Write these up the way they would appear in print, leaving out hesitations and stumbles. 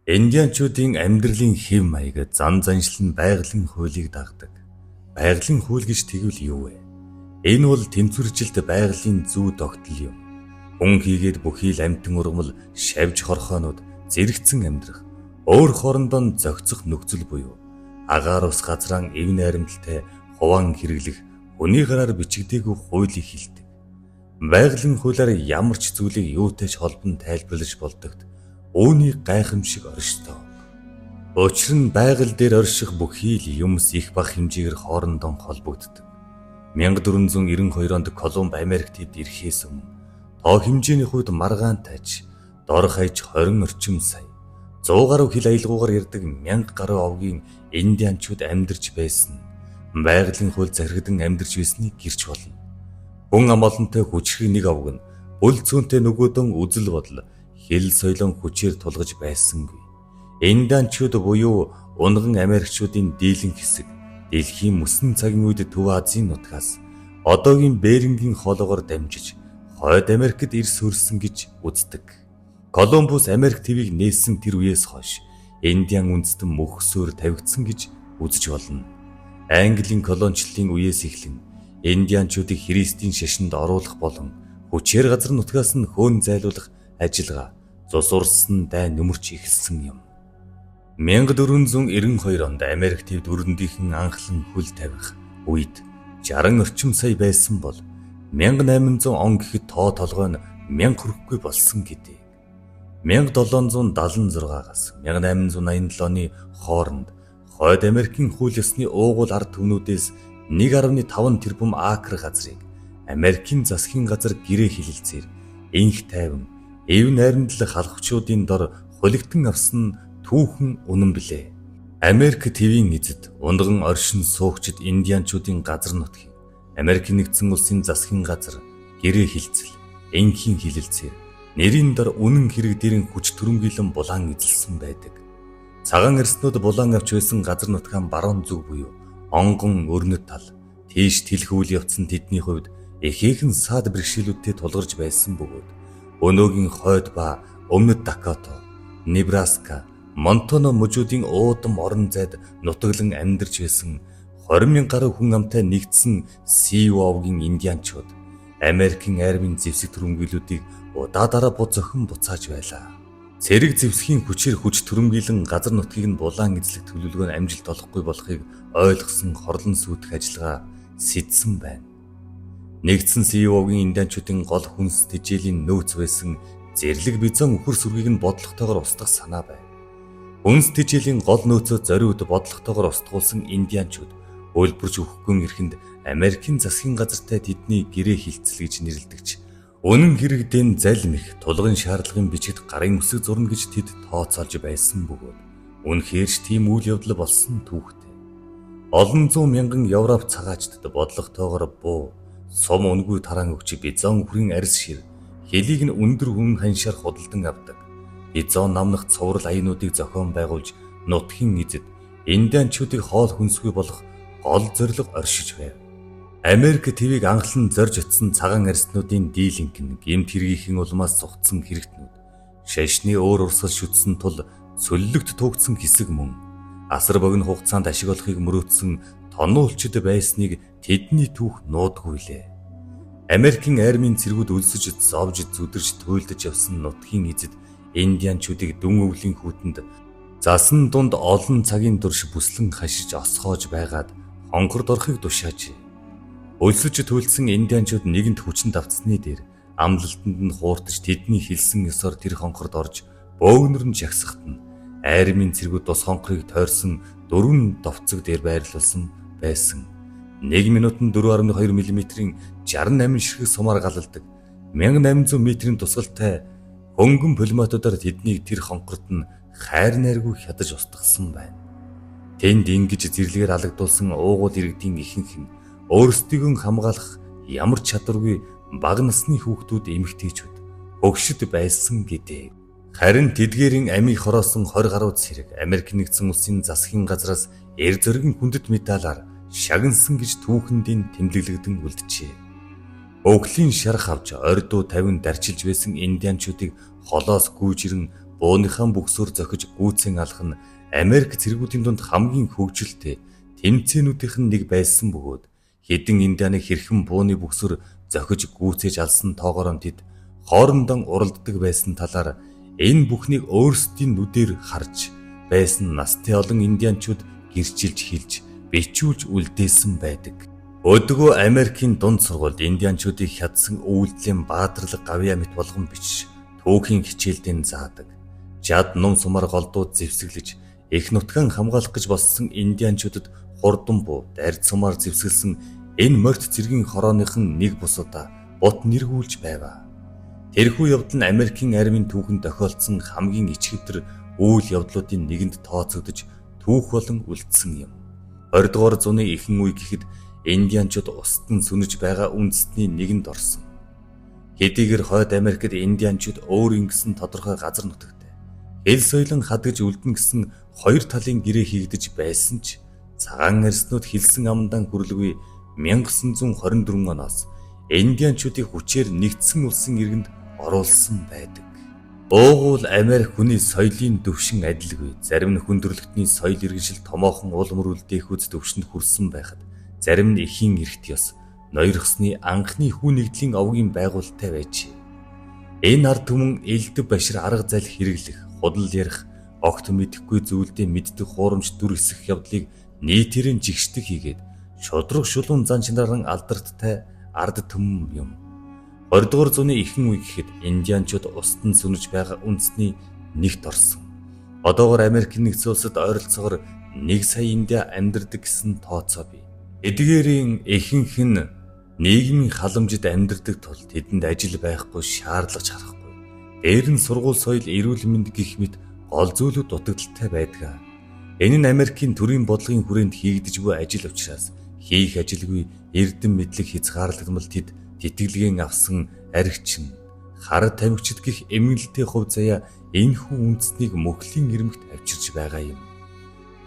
Индианчуудын амьдралын хэв маяг зан заншил нь байгалийн хуулийг дагдаг. Байгалийн хууль гэж тэгвэл юу вэ? Энэ бол тэнцвэржилт байгалийн зүй тогтол юм. Хүн хийгээд бүхий л амтэн ургамал, шавж хорхоонууд, зэрэгцэн амьдрах, өөр хоорондоо зохицох нөхцөл буюу агаар ус газраан эв найрамдалтай хуваан хэрэглэх хүний гараар бичигдээгүй хуулийг хэлдэг. Байгалийн хуулиар ямар ч зүйлийг юутай ч холбон тайлбарлаж болдогт үүний гайхамшиг оршдог. Учир нь байгаль дээр орших бүхий л юмс их бага хэмжээгээр хоорондоо холбогддог. 1492 онд Колумб Америкт ирэхээс өмнө тоо хэмжээний хувьд маргаантайч дор хаяж 20 орчим сая 100 гаруй хил аялгаугаар ярддаг 1000 гаруй овгийн индианчууд амьдарч байсан. Байгалийн хууль захирагдан амьдарч байсныг гэрч болно. Хүн ам олонтой хүчрхий нэг овг нь бүл цөөнтэй нөгөөдөн үзэл бодол хил соёлон хүчээр тулгаж байсангүй. Индианчууд буюу унган Америкчуудын дийлэн хэсэг дэлхийн мөсөн цагийн үед Төв Азийн нутгаас одоогийн Берингийн хоолоогоор дамжиж Хойд Америкт ирс хөрсөн гэж үздэг. Колумбус Америк твийг нээсэн тэр үеэс хойш Индиан үндэстэн мөхсөөр тавигдсан гэж үзэж болно. Английн колоничлалын үеэс эхлэн Индианчуудыг Христийн шашинд оруулах болон хүчээр газар нутгаас нь хөөн зайлуулах ажиллагаа цус урссан дай нөмөрч эхэлсэн юм. 1492 онд Америк твд өрөндийнхэн анхлан хөл тавих үед 60 орчим сая байсан бол 1800 он гэхэд тоо толгой нь 1000 хүрэхгүй болсон гэдэг. 1776-аас 1887 оны хооронд Хойд Америкийн хууль ёсны уугуул ард түмнүүдээс 1.5 тэрбум акр газрыг Америкийн засгийн газар гэрээ хилэлцээр инх тайван эв найрамдлах халахчуудын дор хулигтан авсан нь түүхэн үнэн билээ. Америк твийн эзэд унган оршин суугчид индианчуудын газар нутгийг Америкийн нэгдсэн улсын засгийн газар гэрээ хилцэл, инхийн хилэлцээр нэрийн дор үнэн хэрэг дээрэн хүч төрөмгийлэн булаан эзэлсэн байдаг. Цагаан арснууд булаан авч байсан газар нутгаан баруун зүг буюу онгон өрнөд тал тийш тэлхүүл явцсан тэдний хувьд ихээхэн саад бэрхшээлүүдтэй тулгарч байсан бөгөөд өнөөгийн хойд ба өмнөд Дакота, Небраска, Монтана мужуудын уудам орон зайд нутаглан амьдарч байсан 20,000 гаруй хүн амтай нэгдсэн Сиуовгийн индианчууд Америкийн армийн зэвсэг төрөмгийлүүдийг удаа бод зохин буцааж байлаа. Цэрэг зэвсгийн хүчээр хүч төрөмгийлэн газар нутгийг нь булаан эзлэх төлөвлөгөө нь амжилт олохгүй болохыг ойлгосон хорлон сүйтгэх ажиллагаа сэдсэн байна. Нэгдсэн Сиуовгийн индианчуудын гол хүнс тэжээлийн нөөц байсан зэрлэг бизон өхөр сүргийг нь бодлоготойгоор устгах санаа байв. Хүнс тэжээлийн гол нөөцөө зориуд бодлоготойгоор устгуулсан индианчууд үйлбэрч өгөхгүй эрхэнд Америкийн засгийн газартай тэдний гэрээ хилцэл гэж нэрлэдэгч үнэн хэрэгдэн залмих тулгын шаардлагын бичигт гарын үсэг зурна гэж тэд тооцоолж байсан бөгөөд үнэхээр ч тийм үйл явдал болсон түүхтэй. Олон зуун мянган Европ цагаачдад бодлоготойгоор буу сум үнгүй тараан өгч бизон өхрийн арьс шир хэлийг нь өндөр хүн ханшаар худалдан авдаг. Бизон намнах цуврал аянуудыг зохион байгуулж нутгийн эзэд индианчуудыг хоол хүнсгүй болох гол зорилго оршиж байв. Америк твийг анхлан зорж утсан цагаан арснуудын дийлэнх нь гэмт хэргийнхэн улмаас цугцсан хэрэгтнүүд шашны өөр урсгал шүтсэн тул цөллөгт тугдсан хэсэг мөн асар богино хугацаанд ашиг олохыг мөрөөдсөн тонуулчид байсныг тэдний түүх нуудгүй лээ. Америкийн армийн цэргүүд өлсөж зовж зүдэрч туйлдж явсан нутгийн эзэд индианчуудыг дүн өвлийн хүүтэнд засан дунд олон цагийн турш бүслэн хашиж осгоож байгаад хонхорд орохыг тушааж. Өлсөж туйлдсан индианчууд нэгэнт хүчинд давтсны дээр амлалтанд нь хууртаж тэдний хэлсэн ёсоор тэр хонхорд орж бөөгнөр нь жагсахт нь армийн цэргүүд тус хонхрыг тойрсон 4 довцог дээр байрлуулсан байсан. 1 минутанд 4.2 мм-ийн 68 ширхэг сумаар галалдаг 1800 м-ийн тусгалтай хөнгөн пулеметодоор тэднийг тэр хонхорт нь хайр найргүй хядаж устгасан байна. Тэнд ингэж зэрлэгээр алагдуулсан уугуул иргэдийн ихэнх нь өөрсдийгөө хамгаалах ямар чадваргүй бага насны хүүхдүүд эмэгтэйчүүд хөгшөд байсан гэдэг. Харин тэдгээрийн амийг хороосон 20 гаруй цэрэг Америк нэгдсэн улсын засгийн газраас эр зөргийн хүндэт медалаар шагнасан гэж түүхэндийн тэмдэглэгдэн үлджээ. Өвглийн шарх авч ордуу 50 дарчилж байсан индианчуудыг холоос гүйжирэн бууныхаа бүксөөр зохиж гүйцэн алах нь Америк цэргүүдийн дунд хамгийн хөгжилтэй тэмцээнүүдийнх нь нэг байсан бөгөөд хэдэн индианы хэрхэн бууны бүксөөр зохиж гүйцээж алсан тоогоор тэд хоорондоо уралддаг байсан талаар энэ бүхнийг өөрсдийн нүдээр харж байсан настай олон индианчууд гэрчилж хэлж бичүүлж үлдээсэн байдаг. Өдгөө Америкийн дунд сургуульд индианчуудыг хядсан үйлдэлийн баатарлаг гавьяа мэт болгон бичиж түүхийн хичээлдээ заадаг. Жад ном сумаар голдууд зэвсэглэж их нутгаан хамгаалах гэж болсон индианчуудад хурдан буу дард сумаар зэвсгэлсэн энэ морьт цэргийн хорооныхон нэг бусудаа бут нэргүүлж байваа. Тэрхүү явдал нь Америкийн армийн түүхэнд тохиолдсон хамгийн ичгэвтер үйл явдлуудын нэгэнд тооцогдож түүх болон үлдсэн юм. 20 дугаар зууны ихэнх үе гэхэд индианчууд устд нь сүнэж байгаа үндэстний нэгэнд орсон. Хэдийгээр хойд Америкт индианчууд өөр ингэсэн тодорхой газар нутагтай. Хэл соёлон хадгаж үлдэн гэсэн хоёр талын гэрээ хийгдэж байсан ч цагаан арьснууд хэлсэн амдан хүрлгүй 1924 оноос индианчуудыг хүчээр нэгдсэн улсын иргэнд оруулсан байдаг. Уугуул Америк хүний соёлын төвшин адилгүй. Зарим нь хүндрэлтний соёл иргэншил томоохон улмөр үлдээх үз төвшөнд хүрсэн байхад зарим нь эхийн эрхт ёс ноёрхсны анхны хүн нэгдлийн овгийн байгуулалттай байж. Энэ ард түмэн элдв башир арга зал хэрэглэх, худал ярих, огт мэдэхгүй зүйлдээ мэддэг хуурамч дүр эсэх явдлыг нийтээрэн жигшдэг хийгээд шудраг шулуун зан чанаран алдарттай ард түмэн юм. 20 дугаар зууны ихэнх үе гэхэд индианчууд устданд сүнэж байгаа үндэсний нэгт орсон. Одоогоор Америкийн нэгдсэн улсад ойролцоогоор 1 сая индиа амьдардаг гэсэн тооцоо бий. Эдгээрийн ихэнх нь нийгмийн халамжид амьдардаг тул тэдэнд ажил байхгүй, шаардлагач харахгүй. Дээр нь сургууль соёл, эрүүл мэнд гэх мэт гол зүйлүүд дутагдaltaй байдаг. Энэ нь Америкийн төрийн бодлогын хүрээнд хийгдэж буй ажил учраас хийх ажилгүй эрдэм мэдлэг хязгаарлагдмал тэд тэтгэлгийн авсан аригчин, хар тамхичд гих эмгэнэлтэй хувь заяа энэхүү үндэснийг мөхлийн ирмэгт авчирч байгаа юм.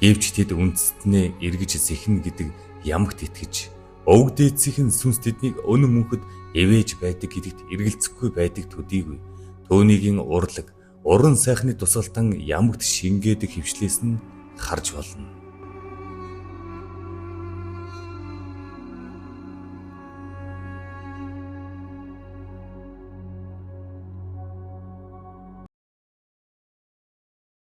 Гэвч тэд үндэстнээ эргэж зэхнэ гэдэг ямагт итгэж, өвг дээдсийн сүнс тэднийг өнө мөнхөд эвэж байдаг гэдэгт эргэлзэхгүй байдаг төдийгүй. Түүнийгийн урлаг, уран сайхны тусгалтан ямагт шингээдэг хөвчлээс нь харж болно.